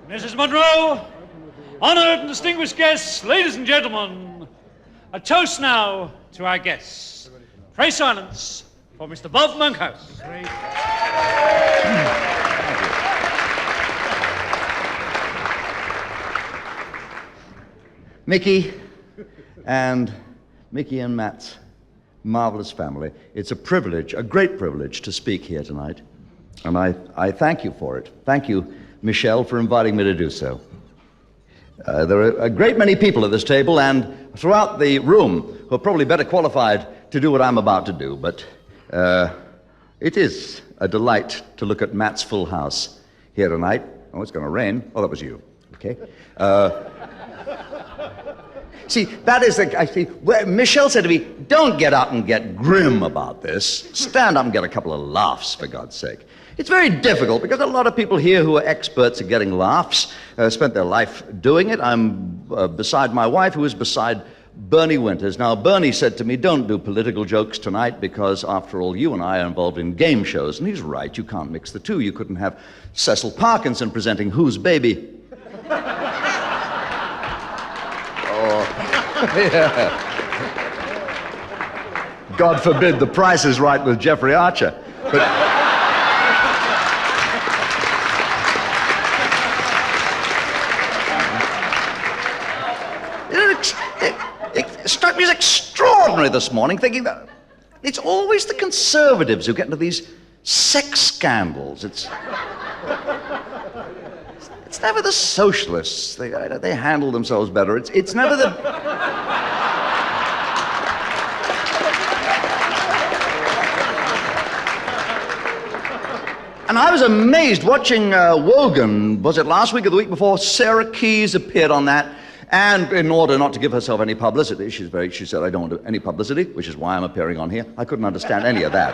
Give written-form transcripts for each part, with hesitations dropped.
Mrs. Monroe, honored and distinguished guests, ladies and gentlemen, a toast now to our guests. Pray silence for Mr. Bob Monkhouse. Mickey and Matt's marvelous family. It's a privilege, a great privilege, to speak here tonight. And I thank you for it. Thank you, Michele, for inviting me to do so. There are a great many people at this table and throughout the room who are probably better qualified to do what I'm about to do, but it is a delight to look at Matt's full house here tonight. Oh, it's going to rain. Oh, that was you. Okay. See, that is Michele said to me, don't get up and get grim about this. Stand up and get a couple of laughs, for God's sake. It's very difficult because a lot of people here who are experts at getting laughs spent their life doing it. I'm beside my wife, who is beside Bernie Winters. Now, Bernie said to me, don't do political jokes tonight because, after all, you and I are involved in game shows. And he's right, you can't mix the two. You couldn't have Cecil Parkinson presenting Who's Baby? Yeah. God forbid The Price is Right with Jeffrey Archer. But it struck me as extraordinary this morning, thinking that it's always the conservatives who get into these sex scandals. It's never the socialists. They handle themselves better. It's never the... And I was amazed watching Wogan, was it last week or the week before? Sarah Keyes appeared on that. And in order not to give herself any publicity, she said, I don't want any publicity, which is why I'm appearing on here. I couldn't understand any of that.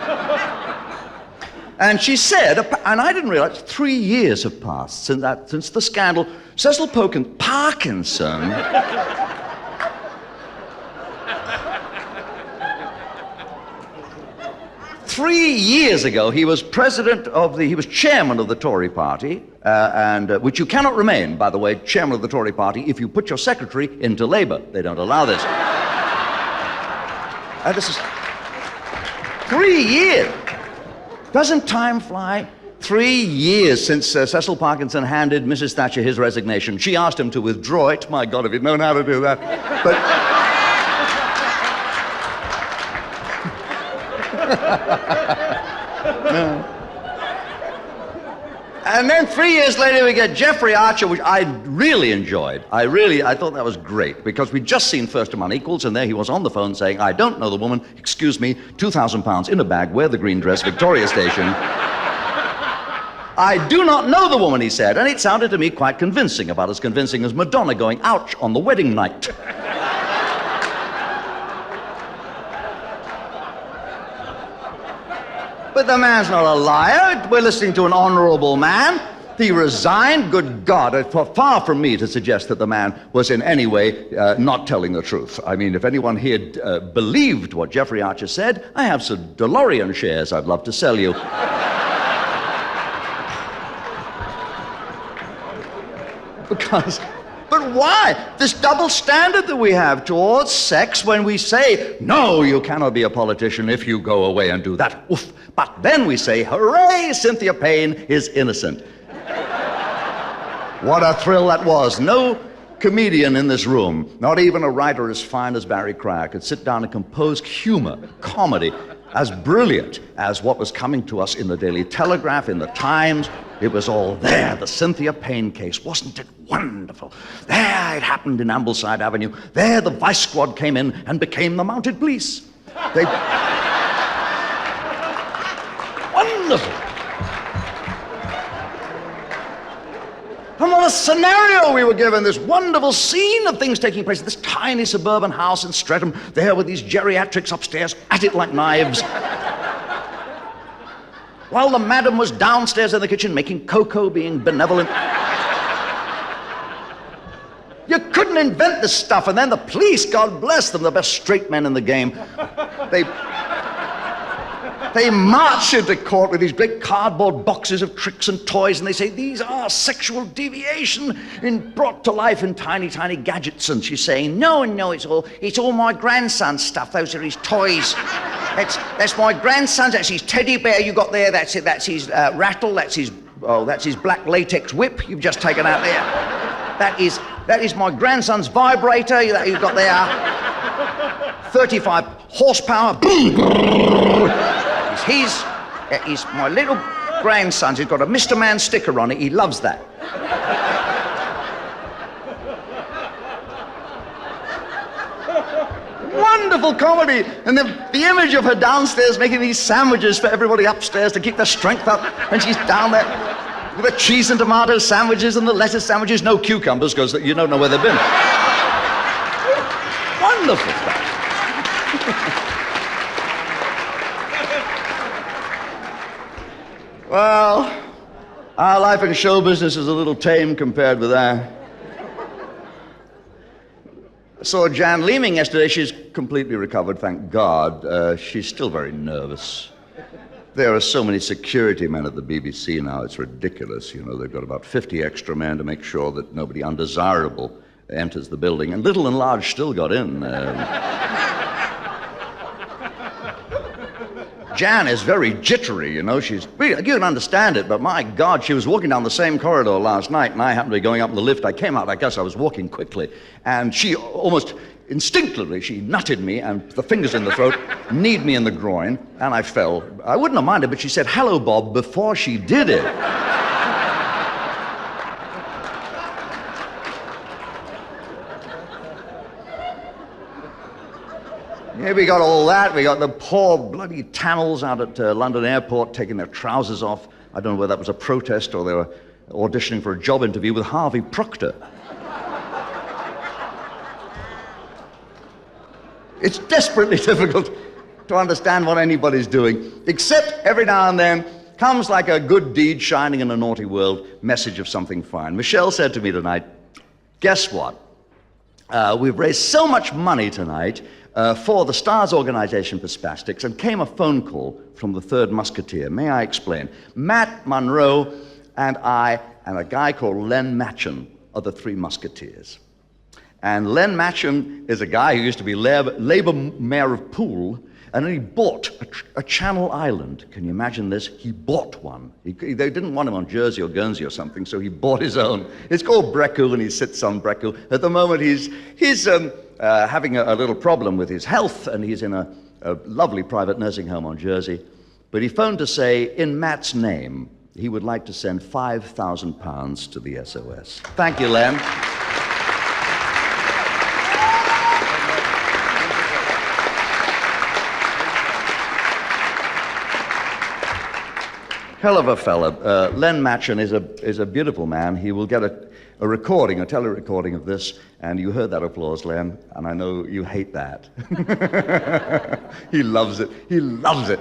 And she said, and I didn't realize, 3 years have passed since the scandal. Cecil Parkinson. 3 years ago, he was chairman of the Tory party, which you cannot remain, by the way, chairman of the Tory party, if you put your secretary into Labour. They don't allow this. This is 3 years. Doesn't time fly? 3 years since Cecil Parkinson handed Mrs. Thatcher his resignation. She asked him to withdraw it. My God, if he'd known how to do that. But... No. And then 3 years later we get Jeffrey Archer, which I really enjoyed. I thought that was great, because we'd just seen First Among Equals, and there he was on the phone saying, I don't know the woman, excuse me, £2,000 in a bag, wear the green dress, Victoria Station. I do not know the woman, he said, and it sounded to me quite convincing, about as convincing as Madonna going, ouch, on the wedding night. But the man's not a liar. We're listening to an honorable man. He resigned. Good God, it's far from me to suggest that the man was in any way not telling the truth. I mean, if anyone here believed what Jeffrey Archer said, I have some DeLorean shares I'd love to sell you. But why? This double standard that we have towards sex when we say, no, you cannot be a politician if you go away and do that. Oof. But then we say, hooray, Cynthia Payne is innocent. What a thrill that was. No comedian in this room, not even a writer as fine as Barry Cryer, could sit down and compose humor, comedy, as brilliant as what was coming to us in the Daily Telegraph, in the Times. It was all there. The Cynthia Payne case. Wasn't it wonderful? There it happened in Ambleside Avenue. There the vice squad came in and became the mounted police. Wonderful. And what a scenario we were given, this wonderful scene of things taking place in this tiny suburban house in Streatham, there with these geriatrics upstairs at it like knives. While the madam was downstairs in the kitchen making cocoa, being benevolent. You couldn't invent this stuff, and then the police, God bless them, the best straight men in the game, They march into court with these great cardboard boxes of tricks and toys, and they say, these are sexual deviation brought to life in tiny, tiny gadgets. And she's saying, no, it's all my grandson's stuff. Those are his toys. That's my grandson's. That's his teddy bear you got there. That's it. That's his rattle. That's his black latex whip you've just taken out there. That is my grandson's vibrator that you've got there. 35 horsepower. He's my little grandson's. He's got a Mr. Man sticker on it. He loves that. Wonderful comedy. And the image of her downstairs making these sandwiches for everybody upstairs to keep their strength up. And she's down there with the cheese and tomato sandwiches and the lettuce sandwiches. No cucumbers, because you don't know where they've been. Wonderful stuff. Well, our life in show business is a little tame compared with that. I saw Jan Leeming yesterday. She's completely recovered, thank God. She's still very nervous. There are so many security men at the BBC now, it's ridiculous. You know, they've got about 50 extra men to make sure that nobody undesirable enters the building, and Little and Large still got in. Jan is very jittery, you know. You can understand it, but my God, she was walking down the same corridor last night, and I happened to be going up in the lift. I came out, I guess I was walking quickly, and she almost instinctively, she nutted me, and the fingers in the throat, kneed me in the groin, and I fell. I wouldn't have minded, but she said, "Hello, Bob," before she did it. Yeah, we got all that. We got the poor bloody Tamils out at London Airport taking their trousers off. I don't know whether that was a protest or they were auditioning for a job interview with Harvey Procter. It's desperately difficult to understand what anybody's doing, except every now and then comes like a good deed shining in a naughty world, message of something fine. Michele said to me tonight, guess what? We've raised so much money tonight for the Stars Organization for Spastics, and came a phone call from the Third Musketeer. May I explain? Matt Monro and I and a guy called Len Matcham are the Three Musketeers. And Len Matcham is a guy who used to be Labour Mayor of Poole, and then he bought a Channel Island. Can you imagine this? He bought one. They didn't want him on Jersey or Guernsey or something, so he bought his own. It's called Brecku, and he sits on Brecku. At the moment, he's having a little problem with his health, and he's in a lovely private nursing home on Jersey. But he phoned to say, in Matt's name, he would like to send £5,000 to the SOS. Thank you, Len. Hell of a fella. Len Matcham is a beautiful man. He will get a tele-recording of this, and you heard that applause, Len, and I know you hate that. He loves it. He loves it.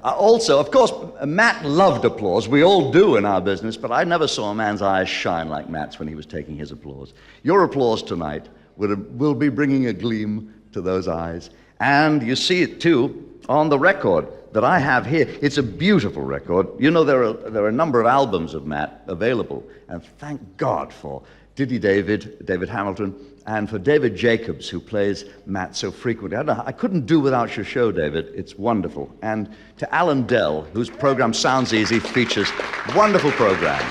Also, of course, Matt loved applause. We all do in our business, but I never saw a man's eyes shine like Matt's when he was taking his applause. Your applause tonight will be bringing a gleam to those eyes, and you see it, too, on the record that I have here. It's a beautiful record. You know, there are a number of albums of Matt available, and thank God for Diddy David Hamilton, and for David Jacobs, who plays Matt so frequently. I couldn't do without your show, David. It's wonderful. And to Alan Dell, whose program Sounds Easy features wonderful programs.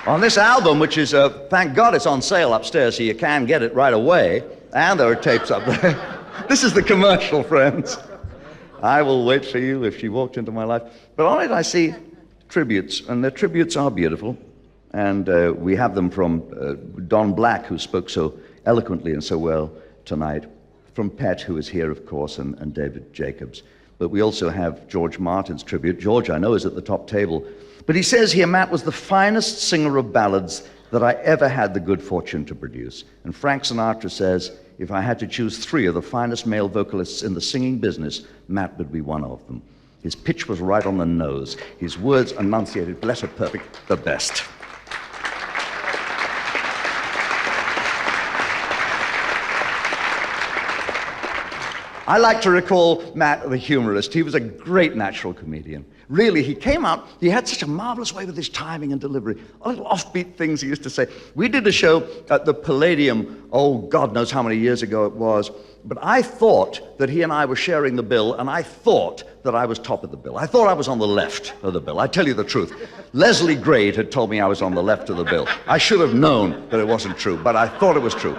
On this album, which is, thank God it's on sale upstairs, so you can get it right away, and there are tapes up there. This is the commercial, friends. I will wait for you if she walked into my life. But on it I see tributes, and the tributes are beautiful. And we have them from Don Black, who spoke so eloquently and so well tonight, from Pet, who is here, of course, and David Jacobs. But we also have George Martin's tribute. George, I know, is at the top table. But he says here, Matt was the finest singer of ballads that I ever had the good fortune to produce. And Frank Sinatra says, if I had to choose 3 of the finest male vocalists in the singing business, Matt would be one of them. His pitch was right on the nose. His words enunciated, letter perfect, the best. I like to recall Matt the humorist. He was a great natural comedian. Really, he came out, he had such a marvelous way with his timing and delivery. Little offbeat things he used to say. We did a show at the Palladium, oh, God knows how many years ago it was, but I thought that he and I were sharing the bill, and I thought that I was top of the bill. I thought I was on the left of the bill. I tell you the truth. Leslie Grade had told me I was on the left of the bill. I should have known that it wasn't true, but I thought it was true.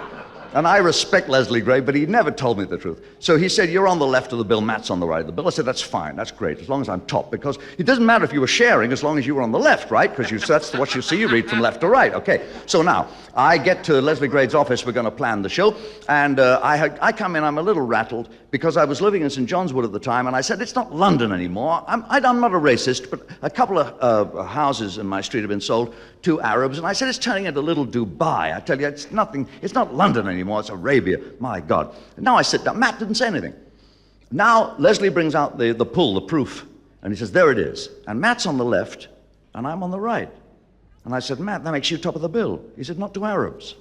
And I respect Leslie Gray, but he never told me the truth. So he said, you're on the left of the bill, Matt's on the right of the bill. I said, that's fine, that's great, as long as I'm top, because it doesn't matter if you were sharing as long as you were on the left, right? Because that's what you see, you read from left to right. Okay, so now, I get to Leslie Grade's office, we're going to plan the show, and I come in, I'm a little rattled, because I was living in St. John's Wood at the time, and I said, it's not London anymore. I'm not a racist, but a couple of houses in my street have been sold to Arabs, and I said, it's turning into little Dubai. I tell you, it's not London anymore, it's Arabia. My God. And now I sit down. Matt didn't say anything. Now Leslie brings out the proof, and he says, there it is. And Matt's on the left, and I'm on the right. And I said, Matt, that makes you top of the bill. He said, not to Arabs.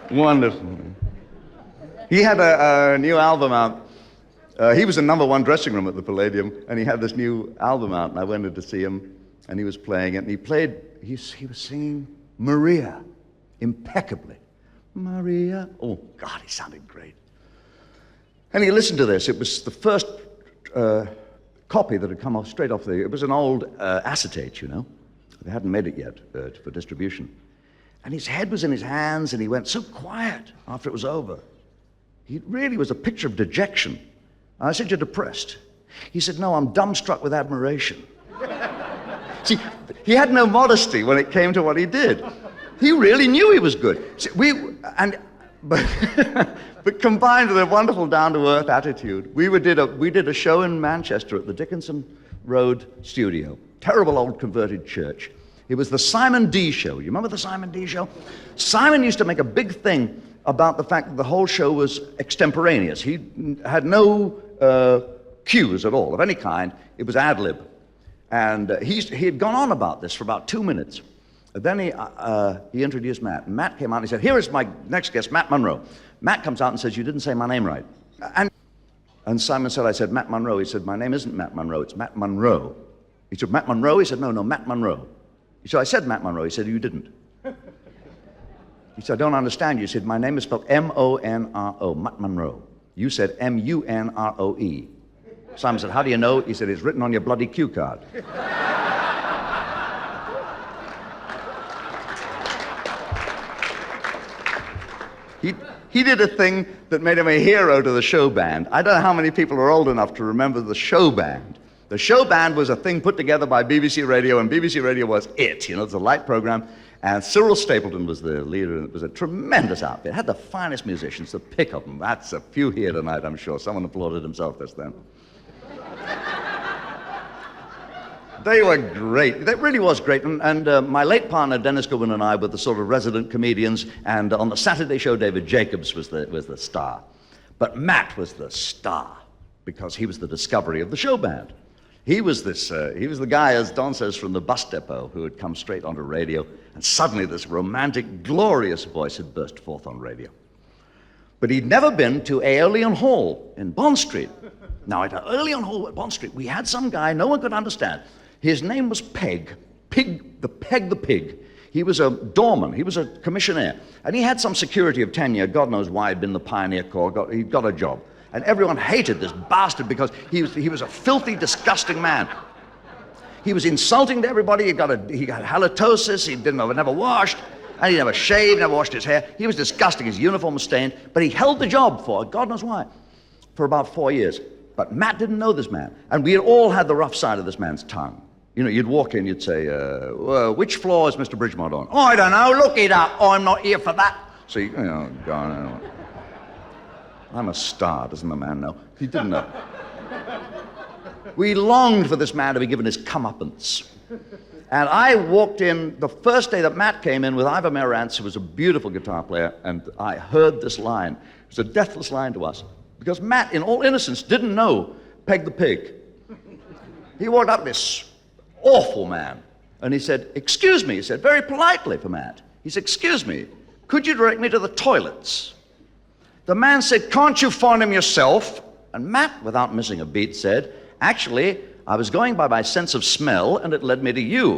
Wonderful. He had a new album out. He was in #1 dressing room at the Palladium, and he had this new album out, and I went in to see him, and he was playing it, and he was singing Maria impeccably. Maria. Oh, God, he sounded great. And he listened to this. It was the first copy that had come off straight off it was an old acetate, you know. They hadn't made it yet for distribution. And his head was in his hands, and he went so quiet after it was over. He really was a picture of dejection. And I said, you're depressed. He said, no, I'm dumbstruck with admiration. See, he had no modesty when it came to what he did. He really knew he was good. See, but combined with a wonderful down-to-earth attitude, we did a show in Manchester at the Dickinson Road studio. Terrible old converted church. It was the Simon D show. You remember the Simon D show? Simon used to make a big thing about the fact that the whole show was extemporaneous. He had no cues at all of any kind. It was ad-lib. And he had gone on about this for about 2 minutes. Then he introduced Matt. And Matt came out and he said, here is my next guest, Matt Monro. Matt comes out and says, you didn't say my name right. And Simon said, I said, Matt Monro. He said, my name isn't Matt Monro, it's Matt Monro. He said, Matt Monro? He said, no, Matt Monro. He said, I said Matt Monro. He said, you didn't. He said, I don't understand you. He said, my name is spelled M-O-N-R-O, Matt Monro. You said M-U-N-R-O-E. Simon said, how do you know? He said, it's written on your bloody cue card. He did a thing that made him a hero to the show band. I don't know how many people are old enough to remember the show band. The show band was a thing put together by BBC Radio, and BBC Radio was it. You know, it's a light program. And Cyril Stapleton was the leader, and it was a tremendous outfit. It had the finest musicians, the pick of them. That's a few here tonight, I'm sure. Someone applauded himself just then. They were great. That really was great. And my late partner, Dennis Goodwin, and I were the sort of resident comedians. And on the Saturday show, David Jacobs was the star. But Matt was the star because he was the discovery of the show band. He was the guy, as Don says, from the bus depot who had come straight onto radio. And suddenly this romantic, glorious voice had burst forth on radio. But he'd never been to Aeolian Hall in Bond Street. Now, at Aeolian Hall at Bond Street, we had some guy no one could understand. His name was Peg the Pig. He was a doorman. He was a commissionaire. And he had some security of tenure. God knows why he'd been in the Pioneer Corps. He'd got a job. And everyone hated this bastard because he was a filthy, disgusting man. He was insulting to everybody. He got halitosis. He never washed. And he never shaved, never washed his hair. He was disgusting. His uniform was stained. But he held the job for, God knows why, for about 4 years. But Matt didn't know this man. And we had all had the rough side of this man's tongue. You know, you'd walk in, you'd say, which floor is Mr. Bridgemont on? Oh, I don't know. Look it up. Oh, I'm not here for that. So, you know, go on. I'm a star, doesn't the man know? He didn't know. We longed for this man to be given his comeuppance. And I walked in the first day that Matt came in with Ivor Merantz, who was a beautiful guitar player, and I heard this line. It was a deathless line to us. Because Matt, in all innocence, didn't know Peg the Pig. He walked up this awful man. And he said, excuse me, he said, very politely for Matt. He said, excuse me, could you direct me to the toilets? The man said, can't you find him yourself? And Matt, without missing a beat, said, actually, I was going by my sense of smell, and it led me to you.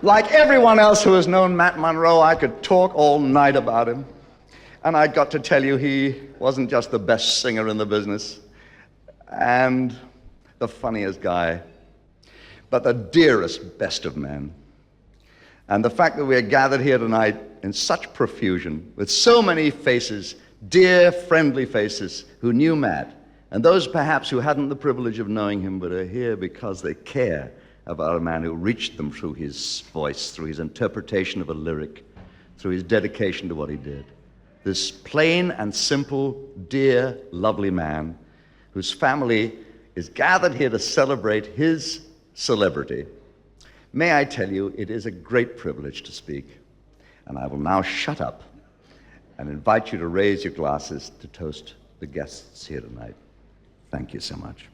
Like everyone else who has known Matt Monro, I could talk all night about him. And I got to tell you, he wasn't just the best singer in the business and the funniest guy, but the dearest, best of men. And the fact that we are gathered here tonight in such profusion, with so many faces, dear, friendly faces, who knew Matt, and those perhaps who hadn't the privilege of knowing him but are here because they care about a man who reached them through his voice, through his interpretation of a lyric, through his dedication to what he did. This plain and simple, dear, lovely man whose family is gathered here to celebrate his celebrity. May I tell you, it is a great privilege to speak. And I will now shut up and invite you to raise your glasses to toast the guests here tonight. Thank you so much.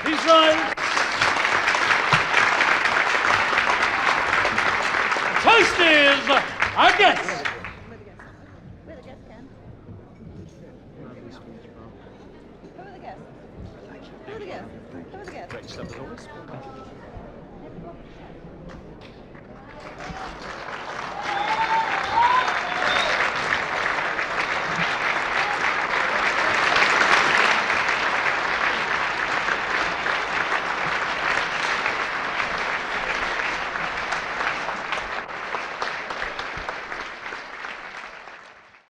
Please rise. Toast is our guest.